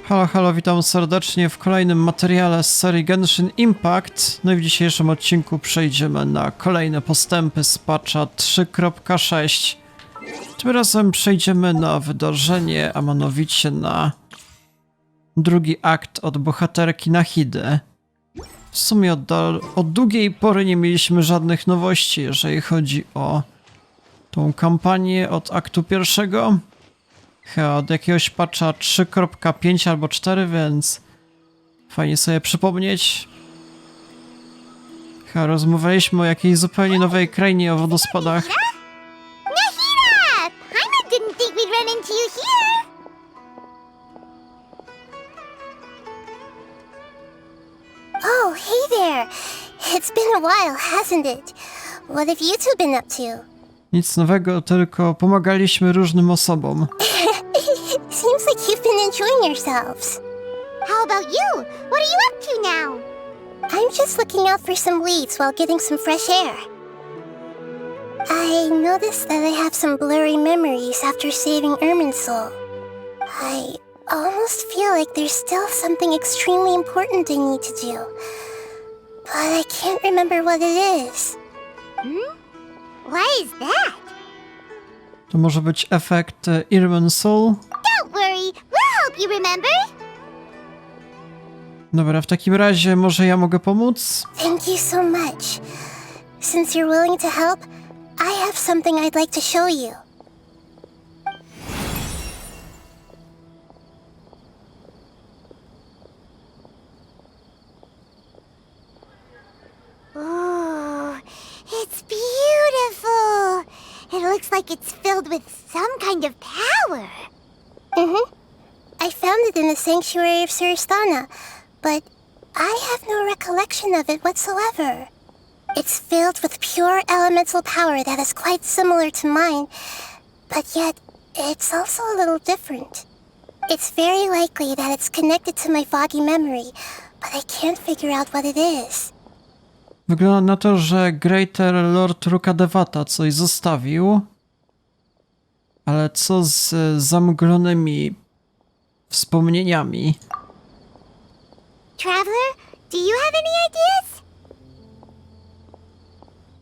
Halo, halo, witam serdecznie w kolejnym materiale z serii Genshin Impact. No i w dzisiejszym odcinku przejdziemy na kolejne postępy z patcha 3.6. Tym razem przejdziemy na wydarzenie, a mianowicie na drugi akt od bohaterki Nahidy. W sumie od długiej pory nie mieliśmy żadnych nowości, jeżeli chodzi o tą kampanię od aktu pierwszego. Chyba od jakiegoś patcha 3.5 albo 4, więc fajnie sobie przypomnieć. Chyba rozmawialiśmy o jakiejś zupełnie nowej krainie, o wodospadach. Nahidy! Paimon didn't think we'd run into you here! Oh, hey there! It's been a while, hasn't it? What have you two been up to? Nic nowego, tylko pomagaliśmy różnym osobom. Seems like you've been enjoying yourselves. How about you? What are you up to now? I'm just looking out for some leads while getting some fresh air. I noticed that I have some blurry memories after saving Ermin's soul. I almost feel like there's still something extremely important I need to do. But I can't remember what it is. What is that? To może być efekt Ermin's soul. Don't worry, we'll help you remember. Dobra, w takim razie może ja mogę pomóc? Thank you so much. Since you're willing to help, I have something I'd like to show you. Oh, it's beautiful. It looks like it's filled with some kind of power. I found it in the sanctuary of Suristana, but I have no recollection of it whatsoever. It's filled with pure elemental power that is quite similar to mine, but yet it's also a little different. It's very likely that it's connected to my foggy memory, but I can't figure out what it is. Wygląda na to, że Greater Lord Rukadevata coś zostawił. Ale co z zamglonymi wspomnieniami? Traveler, do you have any ideas?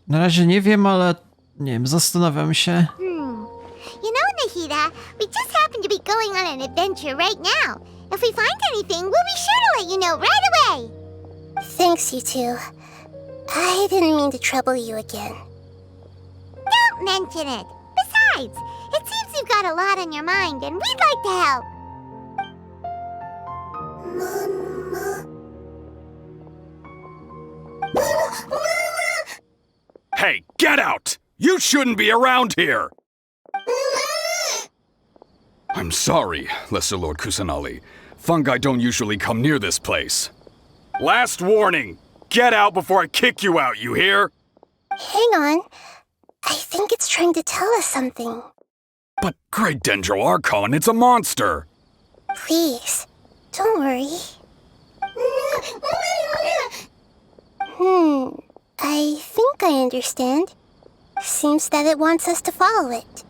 Na razie nie wiem, ale nie wiem, zastanawiam się. You know, Nahidy, we just happen to be going on an adventure right now. If we find anything, we'll be sure to let you know right away. Thanks, you two. I didn't mean to trouble you again. Don't mention it. Besides, it seems you've got a lot on your mind, and we'd like to help. Hey, get out! You shouldn't be around here! I'm sorry, Lesser Lord Kusanali. Fungi don't usually come near this place. Last warning! Get out before I kick you out, you hear? Hang on. I think it's trying to tell us something. But Great Dendro Archon, it's a monster! Please, don't worry. I think I understand. Seems that it wants us to follow it.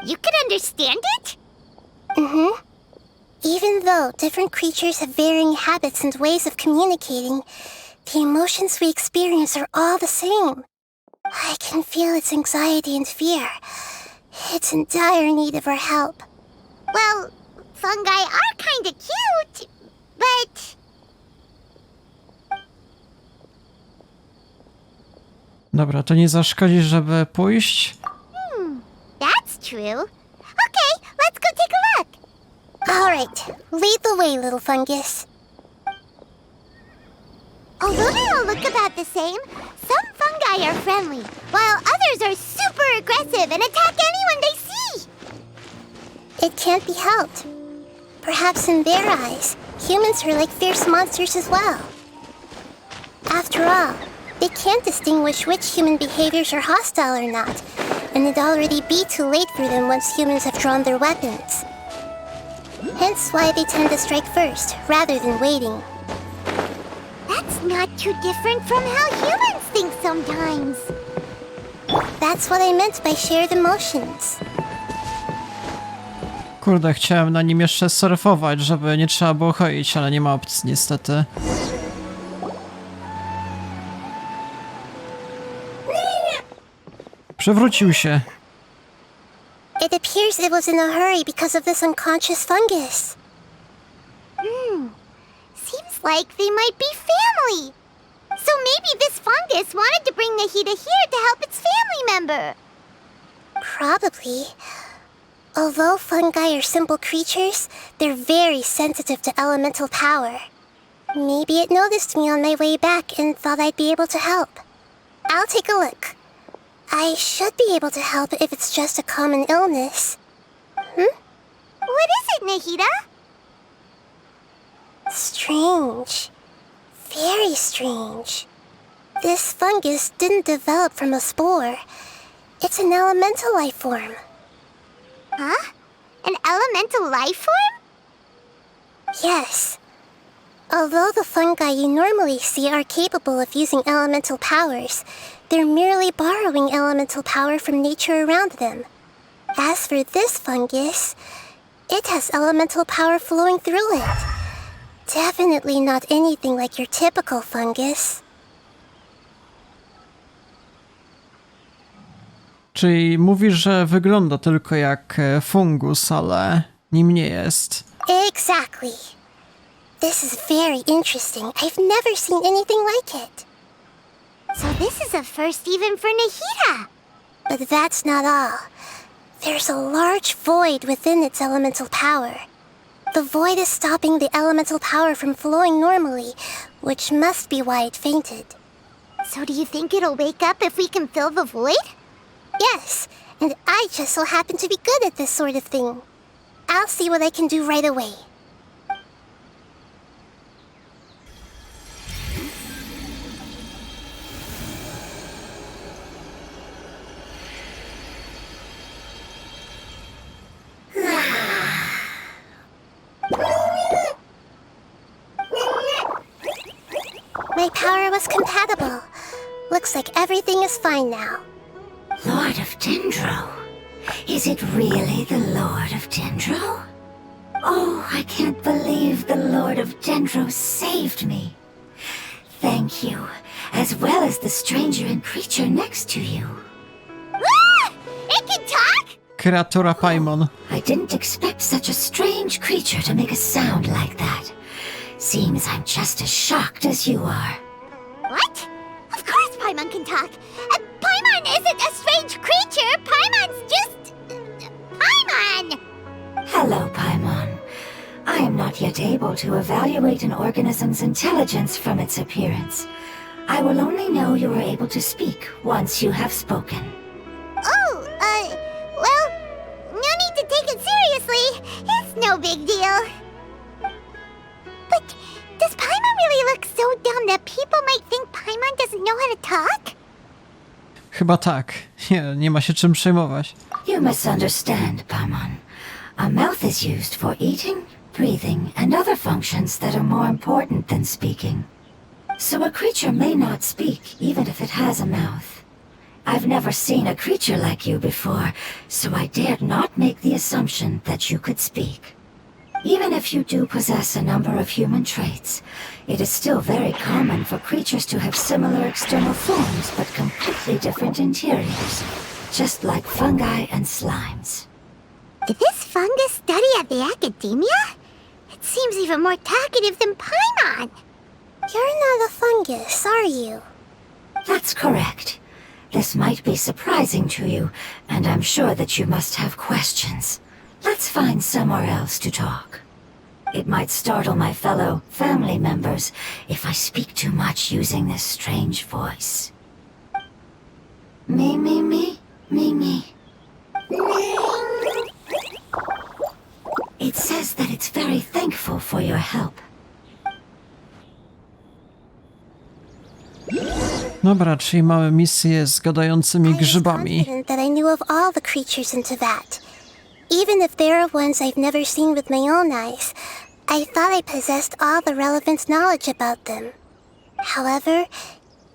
You can understand it? Even though different creatures have varying habits and ways of communicating, the emotions we experience are all the same. I can feel its anxiety and fear. It's in dire need of our help. Well, fungi are kinda cute, but... Dobra, to nie zaszkodzi, żeby pójść? That's true. Okay, let's go take a look. All right, lead the way, little fungus. Although they all look about the same, some fungi are friendly, while others are super aggressive and attack anyone they see. It can't be helped. Perhaps in their eyes, humans are like fierce monsters as well. After all, they can't distinguish which human behaviors are hostile or not, and it'd already be too late for them once humans have drawn their weapons. Hence why they tend to strike first, rather than waiting. That's not too different from how humans think sometimes. That's what I meant by shared emotions. Kurde, chciałem na nim jeszcze surfować, żeby nie trzeba było chodzić, ale nie ma opcji niestety. Przewrócił się. It appears it was in a hurry because of this unconscious fungus. Seems like they might be family. So maybe this fungus wanted to bring Nahidy here to help its family member. Probably. Although fungi are simple creatures, they're very sensitive to elemental power. Maybe it noticed me on my way back and thought I'd be able to help. I'll take a look. I should be able to help if it's just a common illness. What is it, Nahidy? Strange. Very strange. This fungus didn't develop from a spore. It's an elemental life form. Huh? An elemental life form? Yes. Although the fungi you normally see are capable of using elemental powers, they're merely borrowing elemental power from nature around them. As for this fungus, it has elemental power flowing through it. Definitely not anything like your typical fungus. Czyli mówisz, że wygląda tylko jak fungus, ale nim nie jest. Exactly. This is very interesting. I've never seen anything like it. So this is a first even for Nahidy. But that's not all. There's a large void within its elemental power. The void is stopping the elemental power from flowing normally, which must be why it fainted. So do you think it'll wake up if we can fill the void? Yes, and I just so happen to be good at this sort of thing. I'll see what I can do right away. My power was compatible. Looks like everything is fine now. Lord of Dendro? Is it really the Lord of Dendro? Oh, I can't believe the Lord of Dendro saved me. Thank you, as well as the stranger and creature next to you. Ah! It can talk? Kreatura Paimon. I didn't expect such a strange creature to make a sound like that. Seems I'm just as shocked as you are. What? Of course Paimon can talk. Paimon isn't a strange creature. Paimon's just... Paimon! Hello, Paimon. I am not yet able to evaluate an organism's intelligence from its appearance. I will only know you are able to speak once you have spoken. Oh, well, no need to take it seriously. It's no big deal. But does Paimon really look so dumb that people might think Paimon doesn't know how to talk? Chyba tak. Nie ma się czym przejmować. You misunderstand, Paimon. A mouth is used for eating, breathing, and other functions that are more important than speaking. So a creature may not speak even if it has a mouth. I've never seen a creature like you before, so I dared not make the assumption that you could speak. Even if you do possess a number of human traits, it is still very common for creatures to have similar external forms but completely different interiors, just like fungi and slimes. Did this fungus study at the academia? It seems even more talkative than Paimon. You're not a fungus, are you? That's correct. This might be surprising to you, and I'm sure that you must have questions. Let's find somewhere else to talk. It might startle my fellow family members if I speak too much using this strange voice. Me, me, me, me, me. It says that it's very thankful for your help. Dobra, czyli mamy misję z gadającymi I was grzybami. confident that I knew of all the creatures into that. Even if there are ones I've never seen with my own eyes, I thought I possessed all the relevant knowledge about them. However,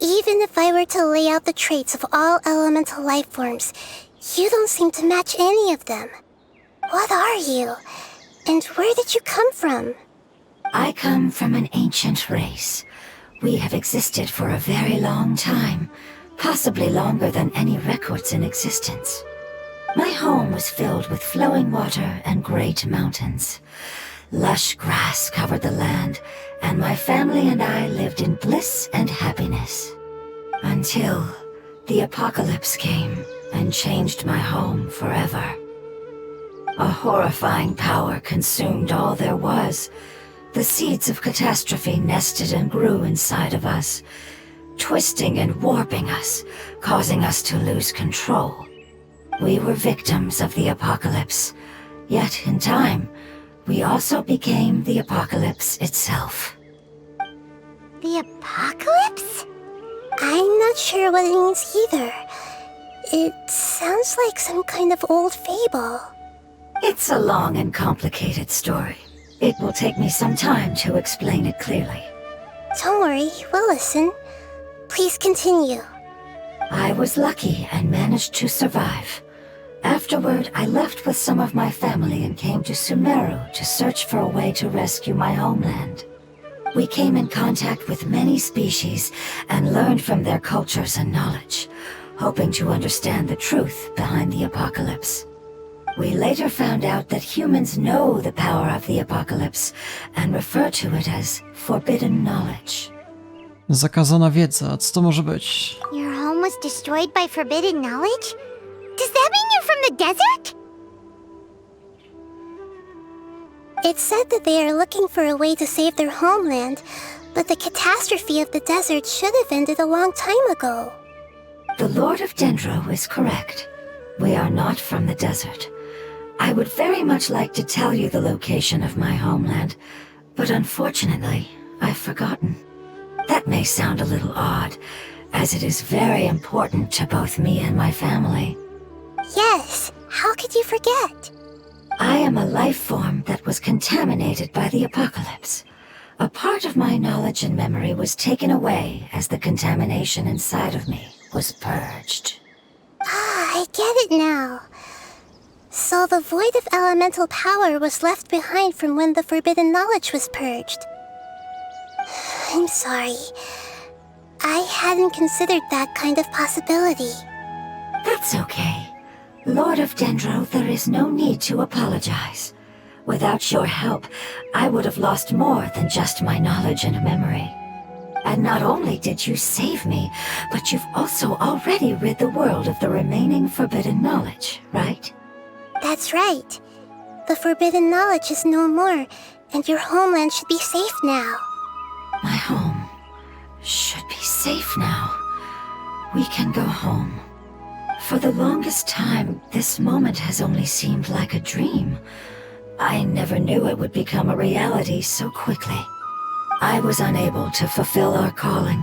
even if I were to lay out the traits of all elemental life forms, you don't seem to match any of them. What are you? And where did you come from? I come from an ancient race. We have existed for a very long time, possibly longer than any records in existence. My home was filled with flowing water and great mountains. Lush grass covered the land, and my family and I lived in bliss and happiness. Until the apocalypse came and changed my home forever. A horrifying power consumed all there was. The seeds of catastrophe nested and grew inside of us, twisting and warping us, causing us to lose control. We were victims of the apocalypse, yet in time, we also became the apocalypse itself. The apocalypse? I'm not sure what it means either. It sounds like some kind of old fable. It's a long and complicated story. It will take me some time to explain it clearly. Don't worry, we'll listen. Please continue. I was lucky and managed to survive. Afterward, I left with some of my family and came to Sumeru to search for a way to rescue my homeland. We came in contact with many species and learned from their cultures and knowledge, hoping to understand the truth behind the apocalypse. We later found out that humans know the power of the apocalypse and refer to it as forbidden knowledge. Zakazana wiedza, co to może być? Your home was destroyed by forbidden knowledge? Does that mean you're from the desert? It said that they are looking for a way to save their homeland, but the catastrophe of the desert should have ended a long time ago. The Lord of Dendro is correct. We are not from the desert. I would very much like to tell you the location of my homeland, but unfortunately, I've forgotten. That may sound a little odd, as it is very important to both me and my family. Yes, how could you forget? I am a life form that was contaminated by the apocalypse. A part of my knowledge and memory was taken away as the contamination inside of me was purged. Ah, I get it now. So the void of elemental power was left behind from when the forbidden knowledge was purged. I'm sorry. I hadn't considered that kind of possibility. That's okay. Lord of Dendro, there is no need to apologize. Without your help, I would have lost more than just my knowledge and memory. And not only did you save me, but you've also already rid the world of the remaining forbidden knowledge, right? That's right. The forbidden knowledge is no more, and your homeland should be safe now. My home should be safe now. We can go home. For the longest time, this moment has only seemed like a dream. I never knew it would become a reality so quickly. I was unable to fulfill our calling.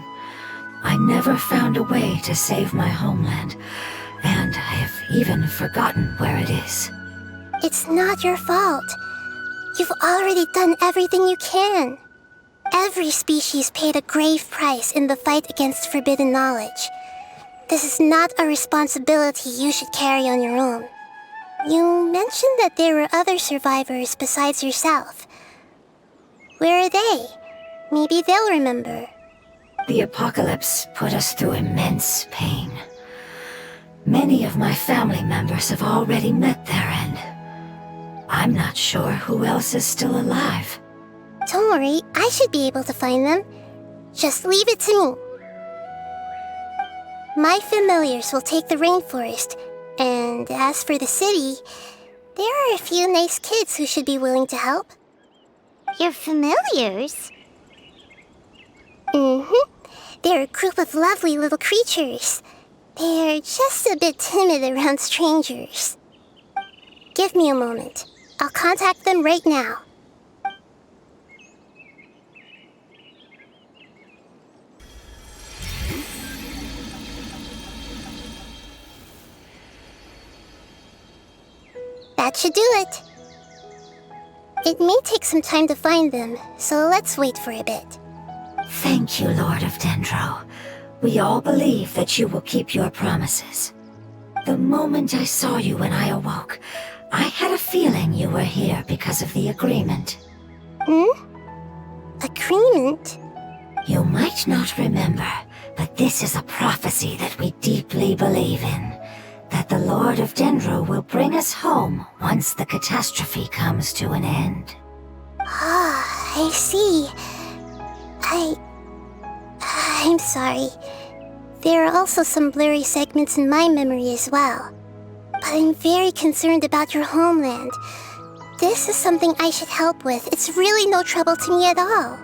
I never found a way to save my homeland, and I have even forgotten where it is. It's not your fault. You've already done everything you can. Every species paid a grave price in the fight against forbidden knowledge. This is not a responsibility you should carry on your own. You mentioned that there were other survivors besides yourself. Where are they? Maybe they'll remember. The apocalypse put us through immense pain. Many of my family members have already met their end. I'm not sure who else is still alive. Don't worry, I should be able to find them. Just leave it to me. My familiars will take the rainforest, and as for the city, there are a few nice kids who should be willing to help. Your familiars? Mm-hmm. They're a group of lovely little creatures. They're just a bit timid around strangers. Give me a moment. I'll contact them right now. That should do it. It may take some time to find them, so let's wait for a bit. Thank you, Lord of Dendro. We all believe that you will keep your promises. The moment I saw you when I awoke, I had a feeling you were here because of the agreement. Agreement? You might not remember, but this is a prophecy that we deeply believe in. That the Lord of Dendro will bring us home once the catastrophe comes to an end. Ah, I see. I'm sorry. There are also some blurry segments in my memory as well. But I'm very concerned about your homeland. This is something I should help with. It's really no trouble to me at all.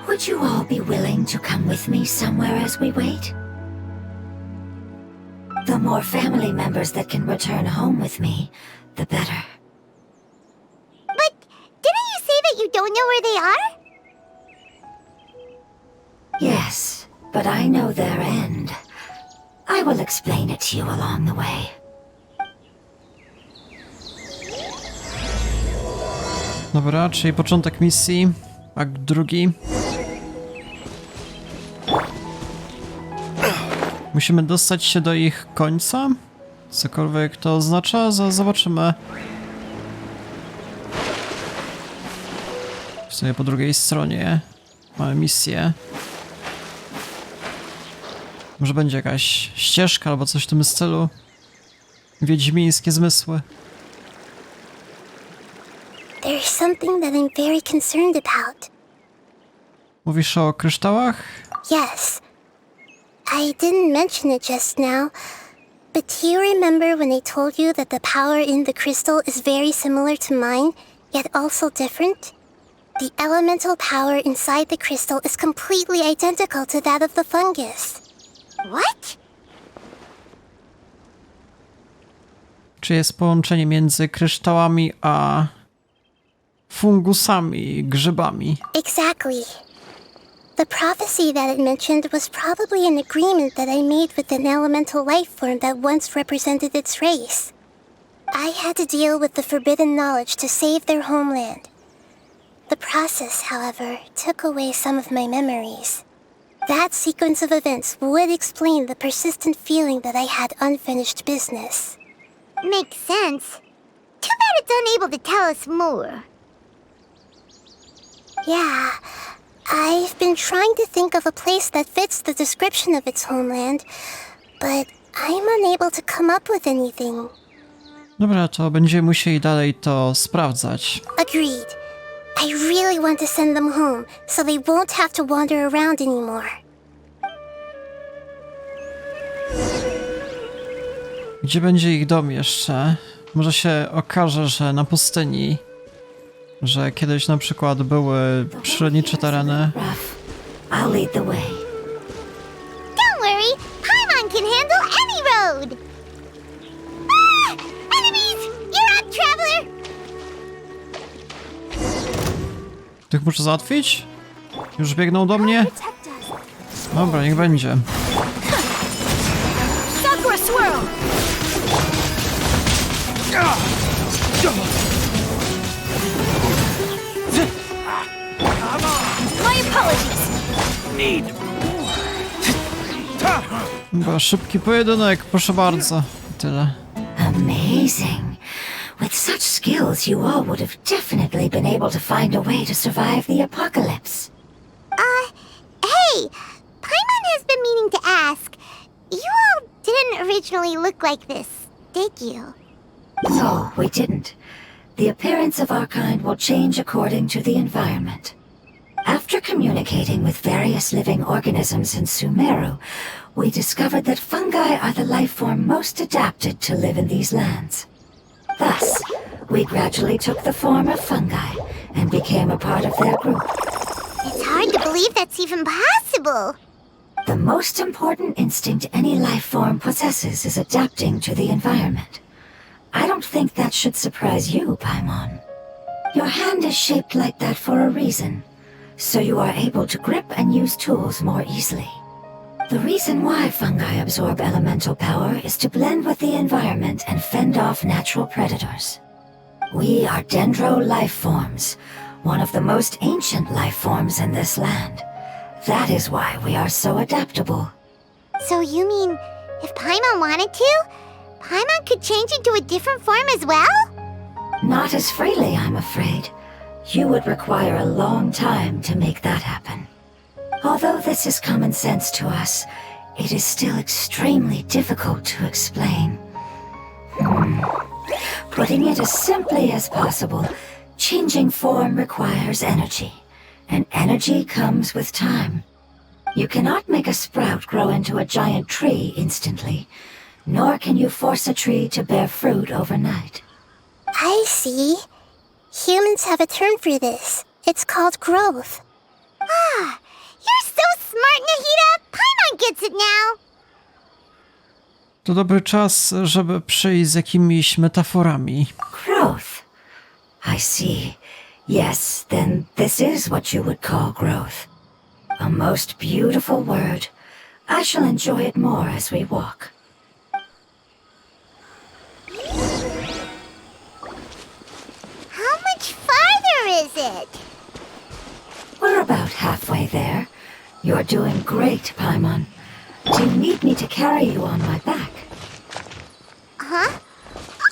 Would you all be willing to come with me somewhere as we wait? The more family members that can return home with me, the better. But didn't you say that you don't know where they are? Yes, but I know their end. I will explain it to you along the way. Dobra, czyli początek misji, akt drugi. Musimy dostać się do ich końca? Cokolwiek to oznacza, zobaczymy. W sumie po drugiej stronie mamy misję. Może będzie jakaś ścieżka albo coś w tym stylu. Wiedźmińskie zmysły. There's something that I'm very concerned about. Mówisz o kryształach? Yes. I didn't mention it just now, but do you remember when I told you that the power in the crystal is very similar to mine, yet also different? The elemental power inside the crystal is completely identical to that of the fungus. What? Czy jest połączenie między kryształami a fungusami, grzybami? Exactly. The prophecy that it mentioned was probably an agreement that I made with an elemental life form that once represented its race. I had to deal with the forbidden knowledge to save their homeland. The process, however, took away some of my memories. That sequence of events would explain the persistent feeling that I had unfinished business. Makes sense. Too bad it's unable to tell us more. Yeah, I've been trying to think of a place that fits the description of its homeland, but I'm unable to come up with anything. Dobra, to będziemy musieli dalej to sprawdzać. Agreed. I really want to send them home, so they won't have to wander around anymore. Gdzie będzie ich dom jeszcze? Może się okaże, że na pustyni, że kiedyś na przykład były przyrodnicze tereny. I'll lead the way. Don't worry, Paimon can handle any road! Ah! Enemies! You're up, traveler! Tych muszę załatwić? Już biegną do mnie? Dobra, niech będzie. Sakura swirl! My apologies! Chyba szybki pojedynek, proszę bardzo. Tyle. Amazing. With such skills, you all would have definitely been able to find a way to survive the apocalypse. Hey! Paimon has been meaning to ask. You all didn't originally look like this, did you? No, we didn't. The appearance of our kind will change according to the environment. After communicating with various living organisms in Sumeru, we discovered that fungi are the life form most adapted to live in these lands. Thus, we gradually took the form of fungi and became a part of their group. It's hard to believe that's even possible. The most important instinct any life form possesses is adapting to the environment. I don't think that should surprise you, Paimon. Your hand is shaped like that for a reason, so you are able to grip and use tools more easily. The reason why fungi absorb elemental power is to blend with the environment and fend off natural predators. We are dendro life forms, one of the most ancient life forms in this land. That is why we are so adaptable. So you mean, if Paimon wanted to, Paimon could change into a different form as well? Not as freely, I'm afraid. You would require a long time to make that happen. Although this is common sense to us, it is still extremely difficult to explain. Putting it as simply as possible, changing form requires energy, and energy comes with time. You cannot make a sprout grow into a giant tree instantly, nor can you force a tree to bear fruit overnight. I see. Humans have a term for this. It's called growth. Ah, you're so smart, Nahidy! Paimon gets it now! To dobry czas, żeby przyjść z jakimiś metaforami. Growth. I see. Yes, then this is what you would call growth. A most beautiful word. I shall enjoy it more as we walk. How much farther is it? We're about halfway there. You're doing great, Paimon. Do you need me to carry you on my back? Huh?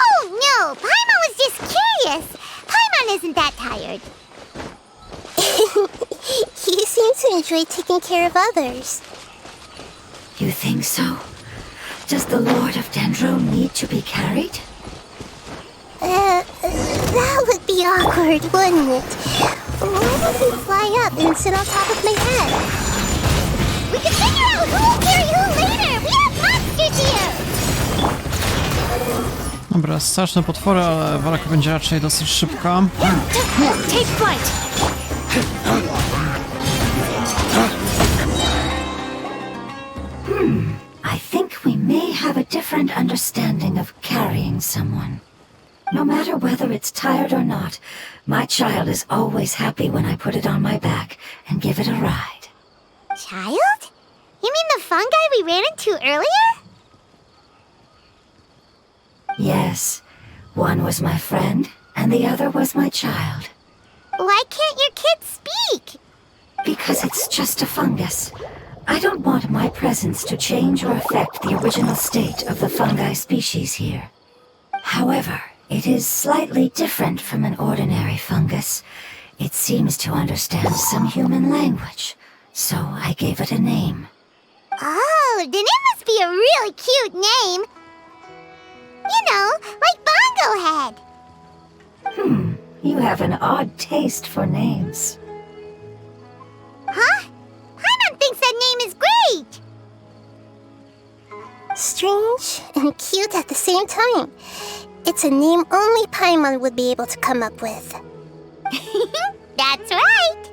Oh, no! Paimon was just curious! Paimon isn't that tired. You seem to enjoy taking care of others. You think so? Does the Lord of Dendro need to be carried? That would be awkward, wouldn't it? Why don't we fly up and sit on top of my head? We can figure out who will carry who later! We have monsters here! Dobra, straszne potwory, ale walka będzie raczej dosyć szybka. Take flight! I think we may have a different understanding of carrying someone. No matter whether it's tired or not, my child is always happy when I put it on my back and give it a ride. Child? You mean the fungi we ran into earlier? Yes, one was my friend, and the other was my child. Why can't your kid speak? Because it's just a fungus. I don't want my presence to change or affect the original state of the fungi species here. However, it is slightly different from an ordinary fungus. It seems to understand some human language, so I gave it a name. Oh, then it must be a really cute name. You know, like Bongo Head. You have an odd taste for names. Huh? Paimon thinks that name is great! Strange and cute at the same time. It's a name only Paimon would be able to come up with. That's right!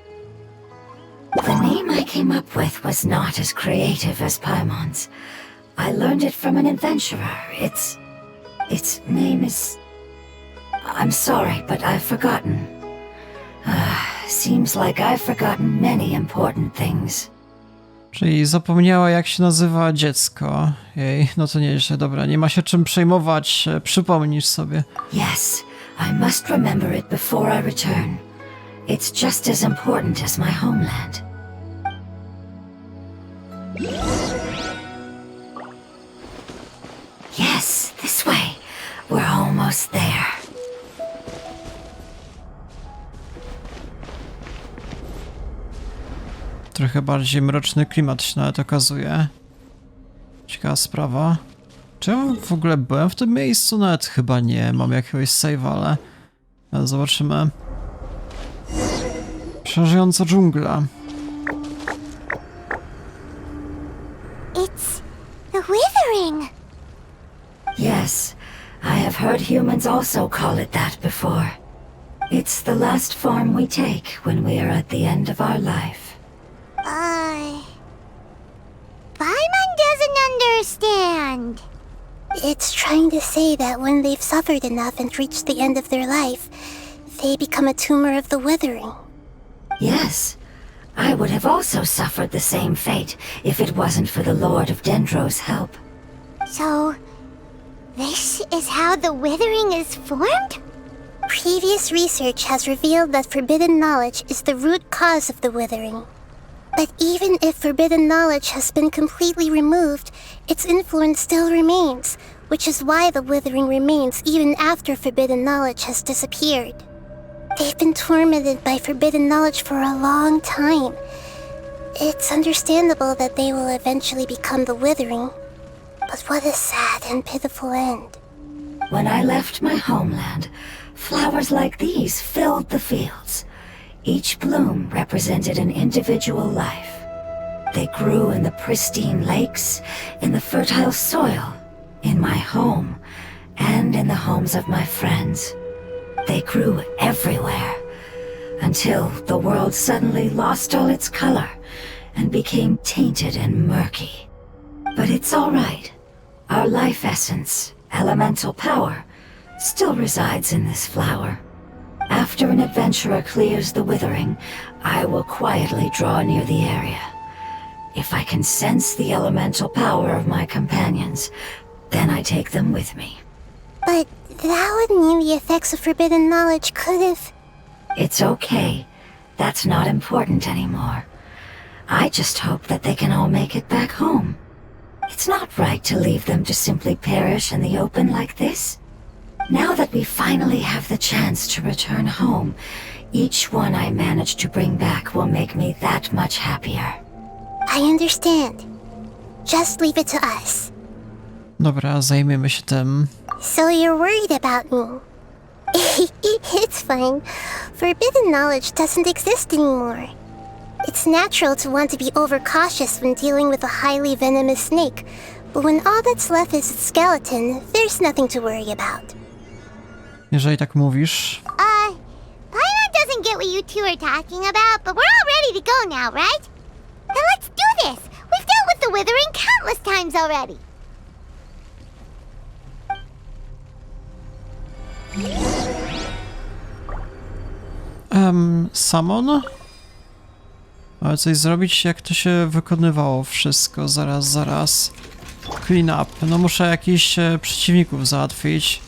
The name I came up with was not as creative as Paimon's. I learned it from an adventurer. Its name is... I'm sorry, but I've forgotten. Seems like I've forgotten many important things. Czyli zapomniała, jak się nazywa dziecko. Jej, no to nieźle, dobra, nie ma się czym przejmować, przypomnisz sobie. Yes, I must remember it before I return. It's just as important as my homeland. Yes, this way. We're almost there. Trochę bardziej mroczny klimat się nawet okazuje. Ciekawa sprawa. Czy ja w ogóle byłem w tym miejscu? Nawet chyba nie. Mam jakiegoś save, ale zobaczymy. Przerażająca dżungla. It's the Withering! Yes, I have heard humans also call it that before. It's the last form we take when we are at the end of our life. Paimon doesn't understand. It's trying to say that when they've suffered enough and reached the end of their life, they become a tumor of the Withering. Yes, I would have also suffered the same fate if it wasn't for the Lord of Dendro's help. So, this is how the Withering is formed? Previous research has revealed that forbidden knowledge is the root cause of the Withering. But even if forbidden knowledge has been completely removed, its influence still remains, which is why the withering remains even after forbidden knowledge has disappeared. They've been tormented by forbidden knowledge for a long time. It's understandable that they will eventually become the withering, but what a sad and pitiful end. When I left my homeland, flowers like these filled the fields. Each bloom represented an individual life. They grew in the pristine lakes, in the fertile soil, in my home, and in the homes of my friends. They grew everywhere, until the world suddenly lost all its color and became tainted and murky. But it's all right. Our life essence, elemental power, still resides in this flower. After an adventurer clears the withering, I will quietly draw near the area. If I can sense the elemental power of my companions, then I take them with me. But that would mean the effects of forbidden knowledge could have... It's okay. That's not important anymore. I just hope that they can all make it back home. It's not right to leave them to simply perish in the open like this. Now that we finally have the chance to return home, each one I manage to bring back will make me that much happier. I understand. Just leave it to us. Dobra, zajmiemy się tym. So you're worried about me? It's fine. Forbidden knowledge doesn't exist anymore. It's natural to want to be overcautious when dealing with a highly venomous snake, but when all that's left is its skeleton, there's nothing to worry about. Jeżeli tak mówisz. Paimon doesn't get what you two are talking about, but we're all ready to go now, right? Then let's do this! We've dealt with the withering countless times already! Summon? Ale coś zrobić, jak to się wykonywało wszystko, zaraz. Clean up. No muszę jakichś przeciwników załatwić.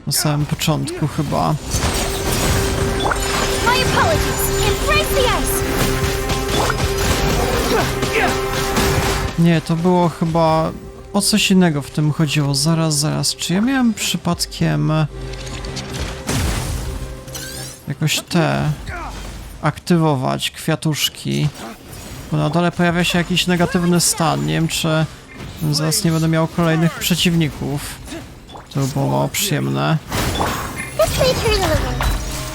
Na samym początku chyba. My apologies! Embrace the ice! Nie, to było chyba... O coś innego w tym chodziło. Zaraz. Czy ja miałem przypadkiem... jakoś te... aktywować kwiatuszki? Bo na dole pojawia się jakiś negatywny stan. Nie wiem, czy zaraz nie będę miał kolejnych przeciwników. To by było mało przyjemne. This way, turn a little.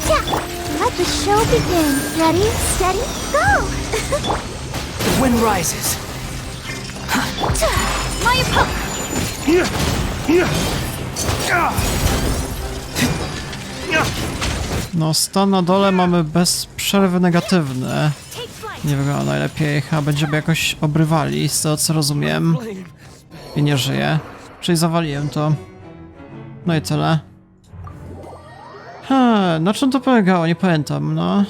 Yeah, let the show begin. Ready, steady, go! The wind rises. My opponent! No, stan na dole mamy bez przerwy negatywny. Nie wygląda najlepiej. Chyba będziemy jakoś obrywali, z tego co rozumiem. I nie żyje. Czyli zawaliłem to. No i tyle. Na czym to polegało? Nie pamiętam, no.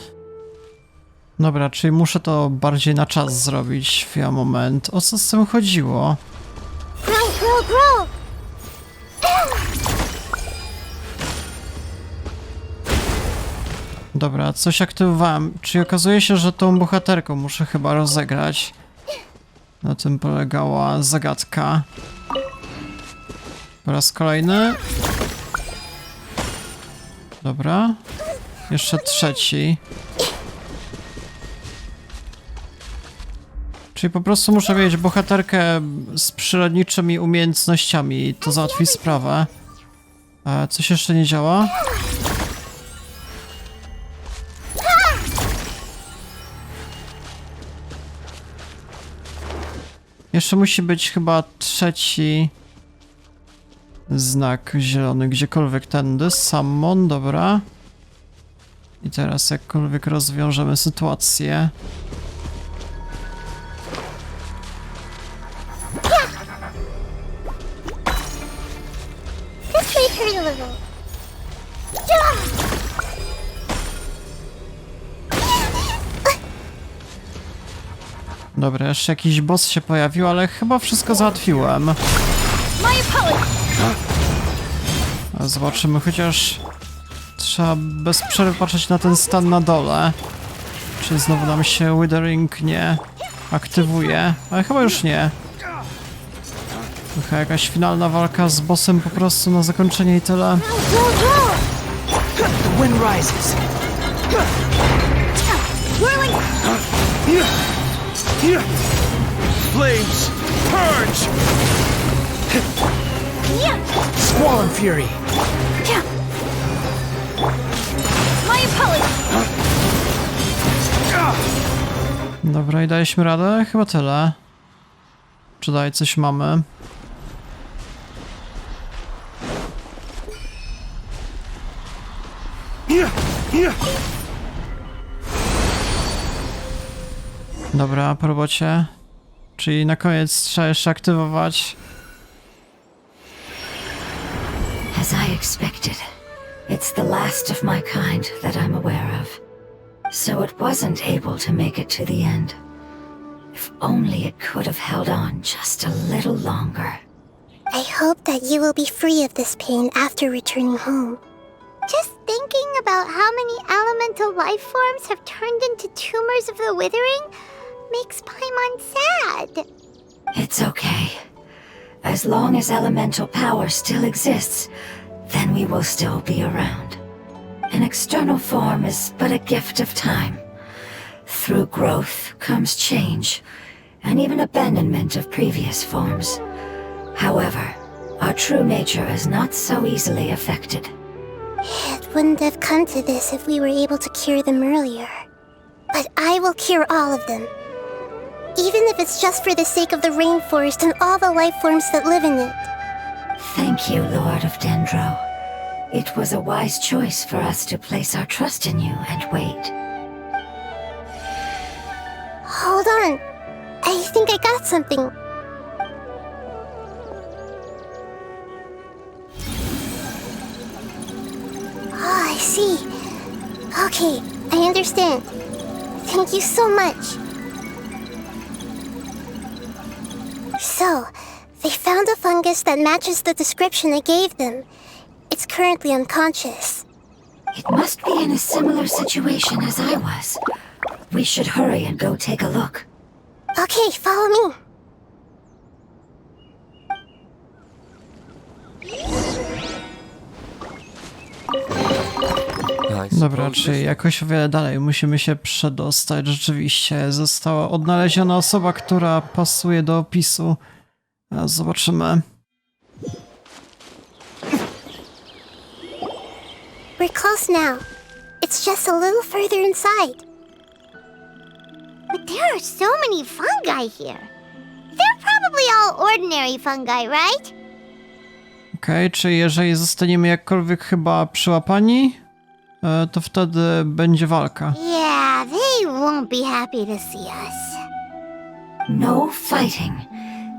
Dobra, czyli muszę to bardziej na czas zrobić. Chwila, moment. O co z tym chodziło? Grow! Dobra, coś aktywowałem. Czyli okazuje się, że tą bohaterką muszę chyba rozegrać. Na tym polegała zagadka. Po raz kolejny. Dobra. Jeszcze trzeci. Czyli po prostu muszę mieć bohaterkę z przyrodniczymi umiejętnościami i to załatwi sprawę. Coś jeszcze nie działa? Jeszcze musi być chyba trzeci znak zielony, gdziekolwiek tędy. Summon, dobra. I teraz jakkolwiek rozwiążemy sytuację. This way, turn a little. Dobra, jeszcze jakiś boss się pojawił, ale chyba wszystko załatwiłem. My opponent! Zobaczymy, chociaż trzeba bez przerwy patrzeć na ten stan na dole. Czy znowu nam się Withering nie aktywuje? Ale chyba już nie. Trochę jakaś finalna walka z bossem po prostu na zakończenie i tyle. The wind rises. Flames, purge! Squall and fury. My apologies. Dobra, i daliśmy radę? Chyba tyle. Czy dalej coś mamy? Dobra, po robocie. Czyli na koniec trzeba jeszcze aktywować. As I expected, it's the last of my kind that I'm aware of. So it wasn't able to make it to the end. If only it could have held on just a little longer. I hope that you will be free of this pain after returning home. Just thinking about how many elemental life forms have turned into tumors of the withering makes Paimon sad. It's okay. As long as elemental power still exists, then we will still be around. An external form is but a gift of time. Through growth comes change, and even abandonment of previous forms. However, our true nature is not so easily affected. It wouldn't have come to this if we were able to cure them earlier. But I will cure all of them. Even if it's just for the sake of the rainforest and all the life forms that live in it. Thank you, Lord of Dendro. It was a wise choice for us to place our trust in you and wait. Hold on. I think I got something. Oh, I see. Okay, I understand. Thank you so much. So, they found a fungus that matches the description I gave them. It's currently unconscious. It must be in a similar situation as I was. We should hurry and go take a look. Okay, follow me. Dobra, czyli jakoś o wiele dalej musimy się przedostać. Rzeczywiście została odnaleziona osoba, która pasuje do opisu. Zobaczymy. We're close now. It's just a little further inside. But there are so many fungi here. They're probably all ordinary fungi, right? Okej, czyli jeżeli zostaniemy jakkolwiek chyba przyłapani, to wtedy będzie walka. Yeah, they won't be happy to see us. No fighting.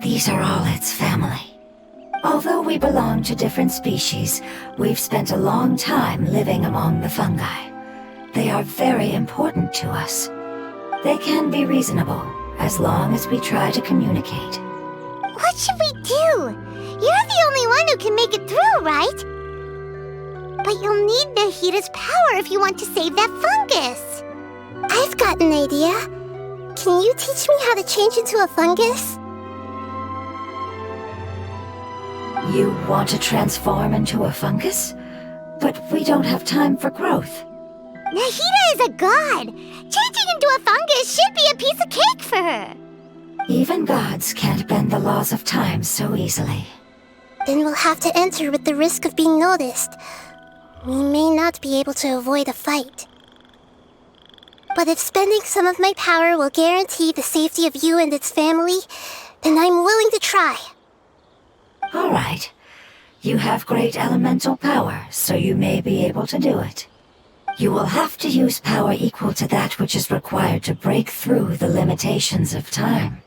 These are all its family. Although we belong to different species, we've spent a long time living among the fungi. They are very important to us. They can be reasonable, as long as we try to communicate. What should we do? You're the only one who can make it through, right? But you'll need Nahida's power if you want to save that fungus. I've got an idea. Can you teach me how to change into a fungus? You want to transform into a fungus? But we don't have time for growth. Nahida is a god. Changing into a fungus should be a piece of cake for her. Even gods can't bend the laws of time so easily. Then we'll have to enter with the risk of being noticed. We may not be able to avoid a fight. But if spending some of my power will guarantee the safety of you and its family, then I'm willing to try. All right. You have great elemental power, so you may be able to do it. You will have to use power equal to that which is required to break through the limitations of time.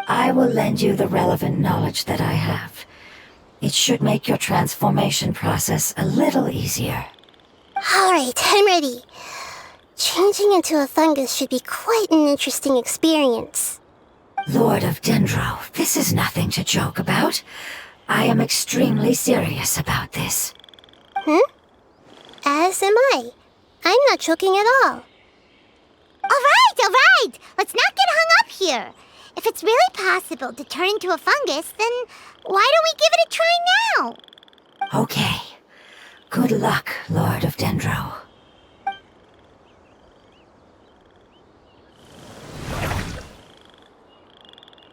I will lend you the relevant knowledge that I have. It should make your transformation process a little easier. All right, I'm ready. Changing into a fungus should be quite an interesting experience. Lord of Dendro, this is nothing to joke about. I am extremely serious about this. As am I. I'm not joking at all. All right! Let's not get hung up here. If it's really possible to turn into a fungus, then why don't we give it a try now? Okay. Good luck, Lord of Dendro.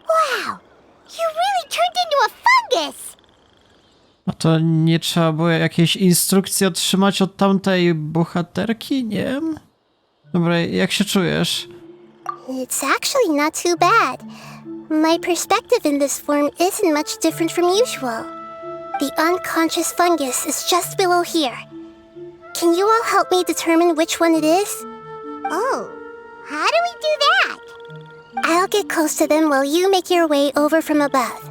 Wow, you really turned into a fungus! A to nie trzeba było jakiejś instrukcji otrzymać od tamtej bohaterki? Nie wiem. Dobra, jak się czujesz? It's actually not too bad. My perspective in this form isn't much different from usual. The unconscious fungus is just below here. Can you all help me determine which one it is? Oh, how do we do that? I'll get close to them while you make your way over from above.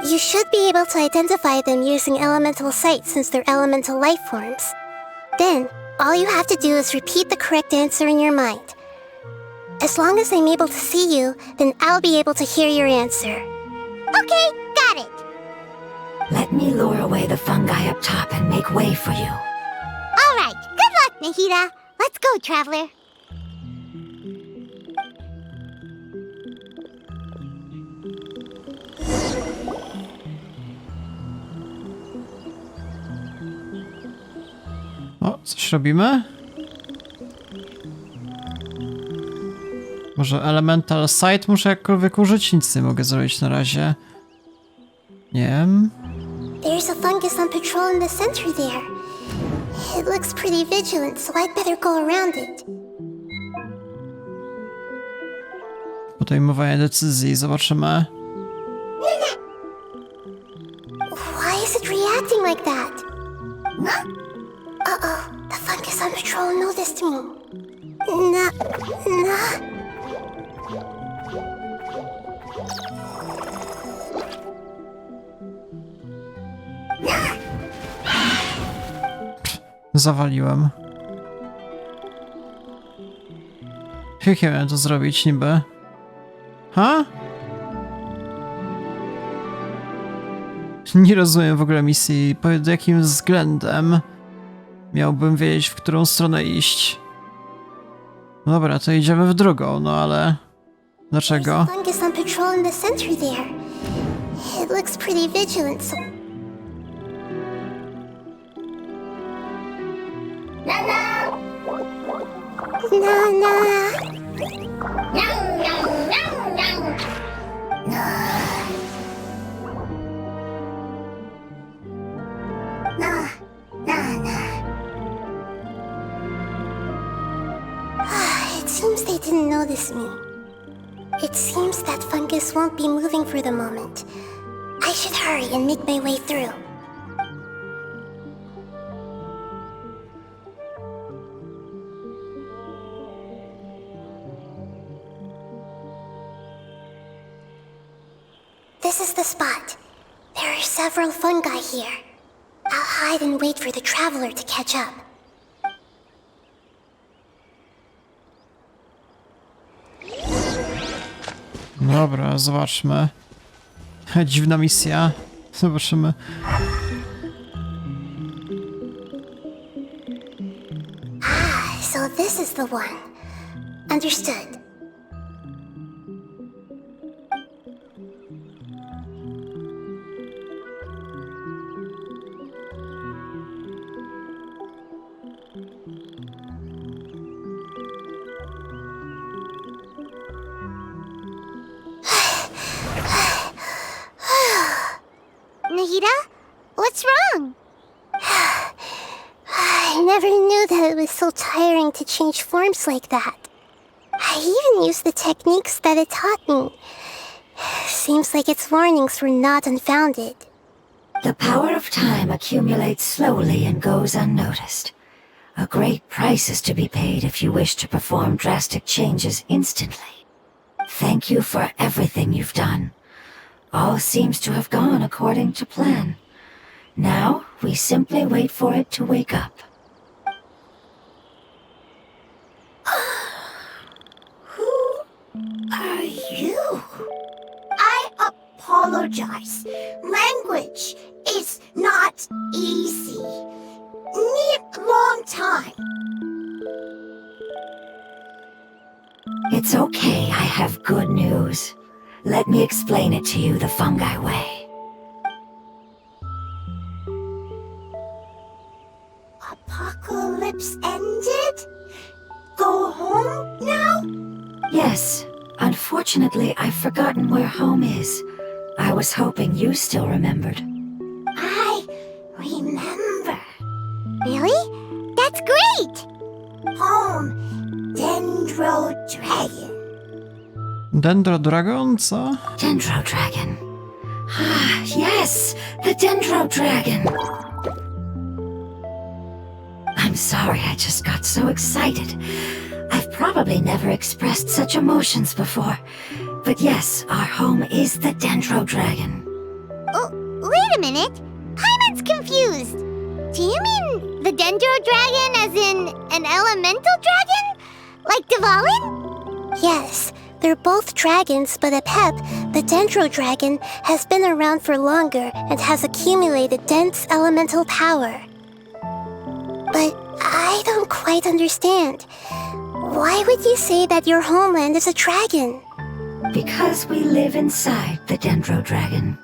You should be able to identify them using elemental sight since they're elemental life forms. Then, all you have to do is repeat the correct answer in your mind. As long as I'm able to see you, then I'll be able to hear your answer. Okay, got it! Let me lure away the fungi up top and make way for you. Alright, good luck, Nahidy. Let's go, traveler. O, coś robimy? Może Elemental Sight muszę jakkolwiek użyć? Nic nie mogę zrobić na razie. Nie wiem. There's a fungus on patrol in the center there. It looks pretty vigilant, so I'd better go around it. Podejmowanie decyzji, zobaczymy. Why is it reacting like that? Uh-oh, the fungus on patrol noticed me. Nah. Zawaliłem. Jak ja miałem to zrobić niby? Ha? Nie rozumiem w ogóle misji. Pod jakim względem miałbym wiedzieć, w którą stronę iść? No dobra, to idziemy w drugą, no ale... Dlaczego? There's a fungus on patrol in the center there. It looks pretty vigilant, so... It seems they didn't notice me. It seems that fungus won't be moving for the moment. I should hurry and make my way through. This is the spot. There are several fungi here. I'll hide and wait for the traveler to catch up. Dobra, zobaczmy. Dziwna misja. Zobaczymy. So this is the one. Understood. Nahidy, what's wrong? I never knew that it was so tiring to change forms like that. I even used the techniques that it taught me. Seems like its warnings were not unfounded. The power of time accumulates slowly and goes unnoticed. A great price is to be paid if you wish to perform drastic changes instantly. Thank you for everything you've done. All seems to have gone according to plan. Now, we simply wait for it to wake up. Who are you? I apologize. Language is not easy. Need long time. It's okay, I have good news. Let me explain it to you the fungi way. Apocalypse ended? Go home now? Yes, unfortunately, I've forgotten where home is. I was hoping you still remembered. I remember. Really? That's great! Home, Dendro Dragon. Dendro Dragon, co? Dendro Dragon. Ah, yes, the Dendro Dragon. I'm sorry, I just got so excited. I've probably never expressed such emotions before. But yes, our home is the Dendro Dragon. Oh, wait a minute. Paimon's confused. Do you mean the Dendro Dragon as in an elemental dragon? Like Dvalin? Yes, they're both dragons, but Apep, the Dendro Dragon, has been around for longer and has accumulated dense elemental power. But I don't quite understand. Why would you say that your homeland is a dragon? Because we live inside the Dendro Dragon.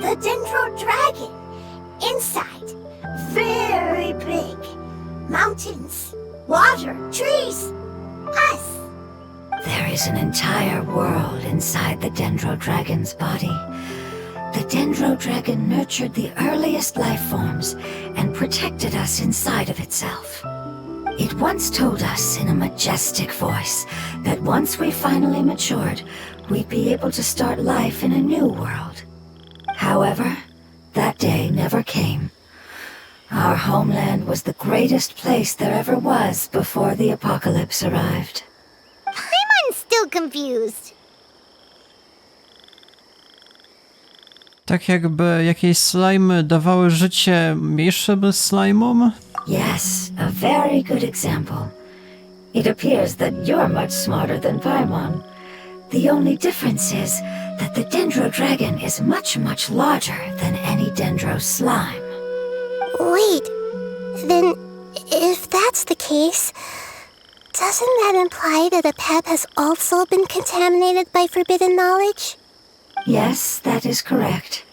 The Dendro Dragon. Inside. Very big. Mountains, water, trees. Us. There is an entire world inside the Dendro Dragon's body. The Dendro Dragon nurtured the earliest life forms and protected us inside of itself. It once told us in a majestic voice that once we finally matured, we'd be able to start life in a new world. However, that day never came. Our homeland was the greatest place there ever was before the apocalypse arrived. Paimon's still confused. Tak jakby jakieś slajmy dawały życie mniejszym slajmom? Yes, a very good example. It appears that you're much smarter than Paimon. The only difference is that the Dendro Dragon is much, much larger than any Dendro slime. Wait, then if that's the case, doesn't that imply that Apep has also been contaminated by forbidden knowledge? Yes, that is correct.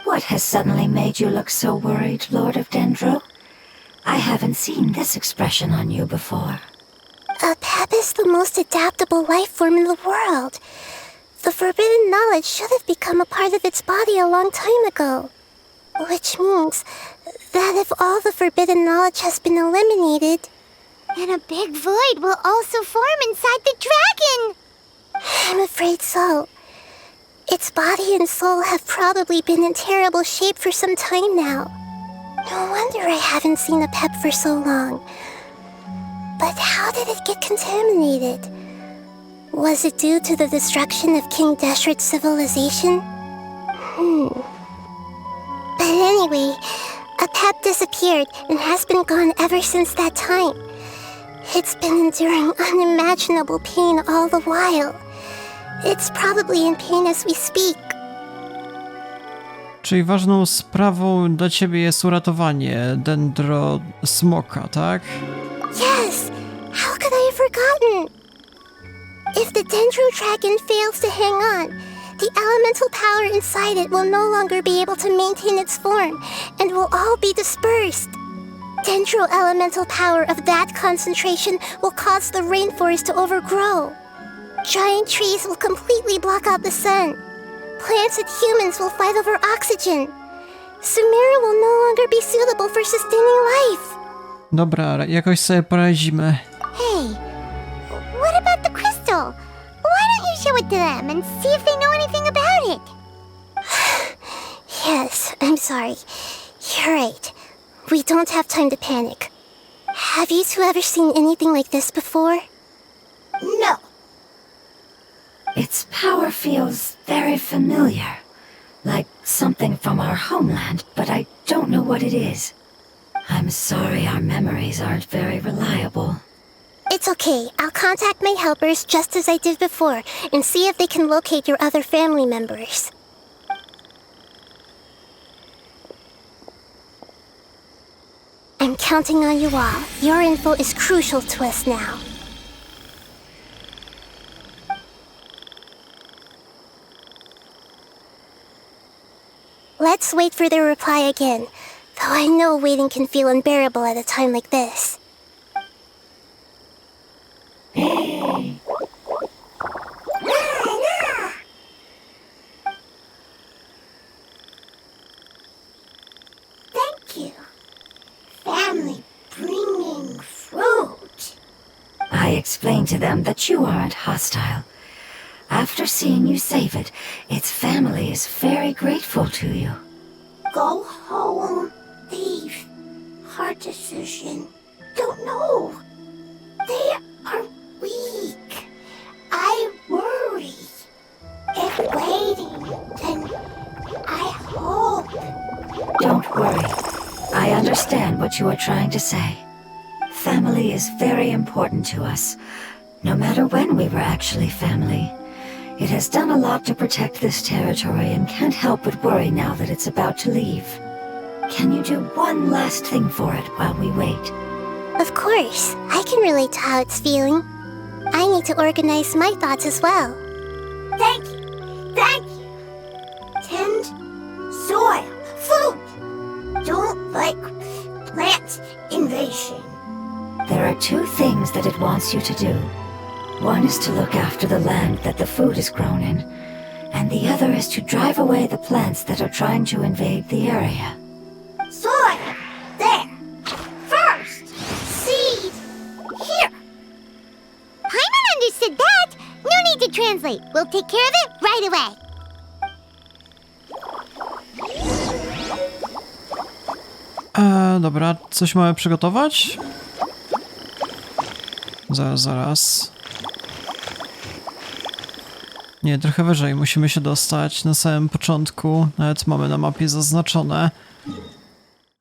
What has suddenly made you look so worried, Lord of Dendro? I haven't seen this expression on you before. Apep is the most adaptable life form in the world. The forbidden knowledge should have become a part of its body a long time ago. Which means that if all the forbidden knowledge has been eliminated, then a big void will also form inside the dragon! I'm afraid so. Its body and soul have probably been in terrible shape for some time now. No wonder I haven't seen Apep for so long. But how did it get contaminated? Was it due to the destruction of King Deshret's civilization? But anyway, Apep disappeared and has been gone ever since that time. It's been enduring unimaginable pain all the while. It's probably in pain as we speak. Czyli ważną sprawą dla ciebie jest uratowanie Dendro Smoka, tak? Yes! How could I have forgotten? If the Dendro Dragon fails to hang on, the elemental power inside it will no longer be able to maintain its form and will all be dispersed. Dendro elemental power of that concentration will cause the rainforest to overgrow. Giant trees will completely block out the sun. Plants and humans will fight over oxygen. Sumeru will no longer be suitable for sustaining life. Dobra, jakoś sobie poradzimy. Hey, what about the crystal? Why don't you show it to them and see if they know anything about it? Yes, I'm sorry. You're right. We don't have time to panic. Have you two ever seen anything like this before? No. Its power feels very familiar, like something from our homeland, but I don't know what it is. I'm sorry our memories aren't very reliable. It's okay. I'll contact my helpers just as I did before and see if they can locate your other family members. I'm counting on you all. Your info is crucial to us now. Let's wait for their reply again, though I know waiting can feel unbearable at a time like this. Thank you. Family bringing fruit. I explained to them that you aren't hostile. After seeing you save it, its family is very grateful to you. Go home. Leave. Hard decision. Don't know. They are weak. I worry. If waiting, then I hope. Don't worry. I understand what you are trying to say. Family is very important to us, no matter when we were actually family. It has done a lot to protect this territory and can't help but worry now that it's about to leave. Can you do one last thing for it while we wait? Of course, I can relate to how it's feeling. I need to organize my thoughts as well. Thank you. Thank you. Tend soil. Food. Don't like plant invasion. There are two things that it wants you to do. One is to look after the land that the food is grown in, and the other is to drive away the plants that are trying to invade the area. Soil. There. First. Seed. Here. Paimon understood that. No need to translate. We'll take care of it right away. Dobra, coś mamy przygotować? Zaraz. Nie, trochę wyżej musimy się dostać na samym początku. Nawet mamy na mapie zaznaczone.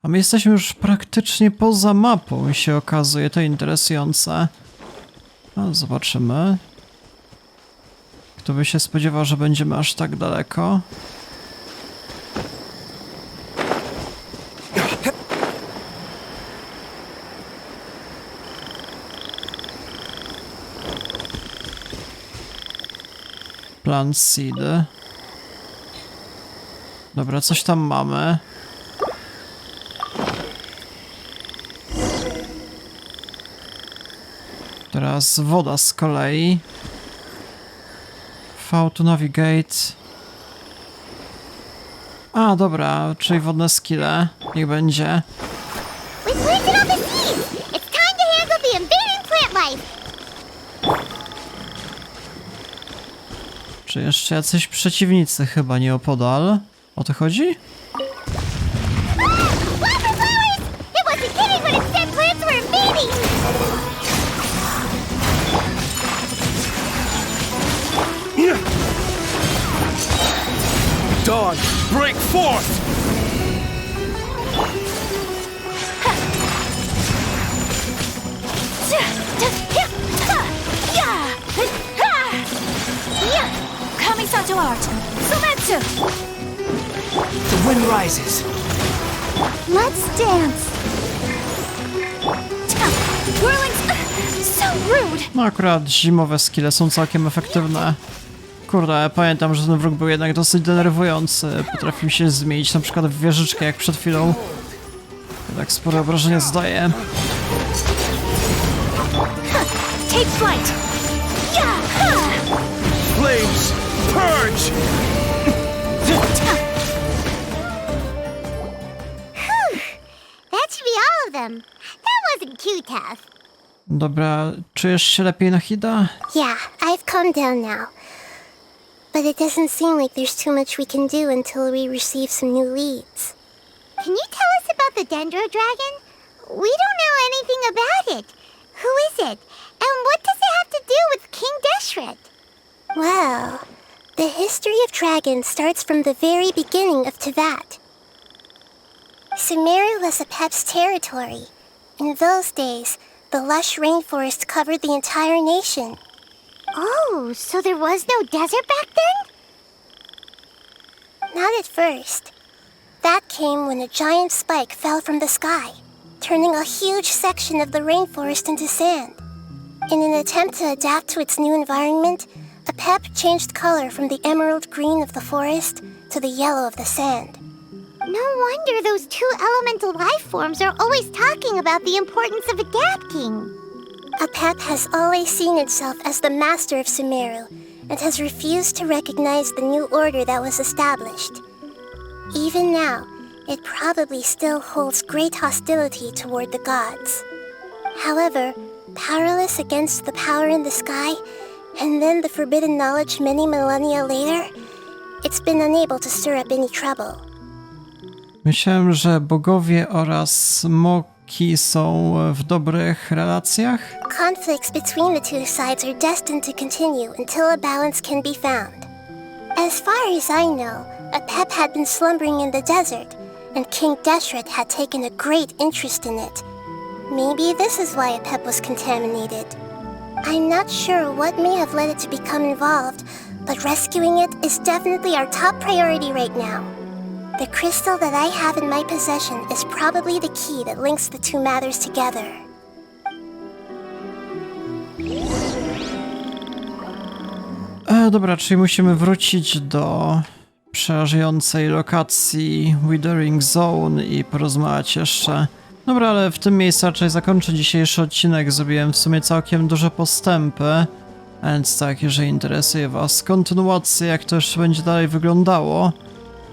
A my jesteśmy już praktycznie poza mapą, się okazuje. To interesujące. No, zobaczymy. Kto by się spodziewał, że będziemy aż tak daleko? Plant seed. Dobra, coś tam mamy. Teraz woda z kolei. V to navigate. A, dobra, czyli wodne skille. Niech będzie. We planted all the seeds. It's time to handle the invading plant life. Czy jeszcze jacyś przeciwnicy chyba nieopodal? O to chodzi? Wildflowers! It wasn't kidding when it said plants were invading. Dawn, break forth! Kamisato art! Sumetsu! The wind rises. Let's dance. Whirling... So rude! No akurat zimowe skille są całkiem efektywne. Kurde, pamiętam, że ten wróg był jednak dosyć denerwujący. Potrafił się zmienić na przykład w wieżyczkę jak przed chwilą. Tak spore obrażenia zdaje. Take flight! Flames, purge! That should be all of them. That wasn't too tough. Dobra, czujesz się lepiej, Nahida? Yeah, I've calmed down now. But it doesn't seem like there's too much we can do until we receive some new leads. Can you tell us about the Dendro Dragon? We don't know anything about it. Who is it? And what does it have to do with King Deshret? Well, the history of dragons starts from the very beginning of Tevat. Sumeru was a Pep's territory. In those days, the lush rainforest covered the entire nation. Oh, so there was no desert back then? Not at first. That came when a giant spike fell from the sky. turning a huge section of the rainforest into sand. In an attempt to adapt to its new environment, a pep changed color from the emerald green of the forest to the yellow of the sand. No wonder those two elemental life forms are always talking about the importance of adapting. A pep has always seen itself as the master of Sumeru and has refused to recognize the new order that was established. Even now, it probably still holds great hostility toward the gods. However, powerless against the power in the sky, and then the forbidden knowledge many millennia later, it's been unable to stir up any trouble. Myślałem, że bogowie oraz smoki są w dobrych relacjach. Conflicts between the two sides are destined to continue until a balance can be found. As far as I know, a pep had been slumbering in the desert, and King Deshret had taken a great interest in it. Maybe this is why a pep was contaminated. I'm not sure what may have led it to become involved, but rescuing it is definitely our top priority right now. The crystal that I have in my possession is probably the key that links the two matters together. Dobra, czyli musimy wrócić do przerażającej lokacji Withering Zone i porozmawiać jeszcze. Dobra, ale w tym miejscu raczej zakończę dzisiejszy odcinek. Zrobiłem w sumie całkiem duże postępy. A więc tak, jeżeli interesuje was kontynuacja, jak to jeszcze będzie dalej wyglądało,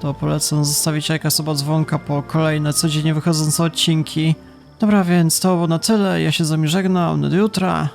to polecam zostawić lajka, suba, dzwonka po kolejne codziennie wychodzące odcinki. Dobra, więc to było na tyle. Ja się z wami żegnam. Do jutra.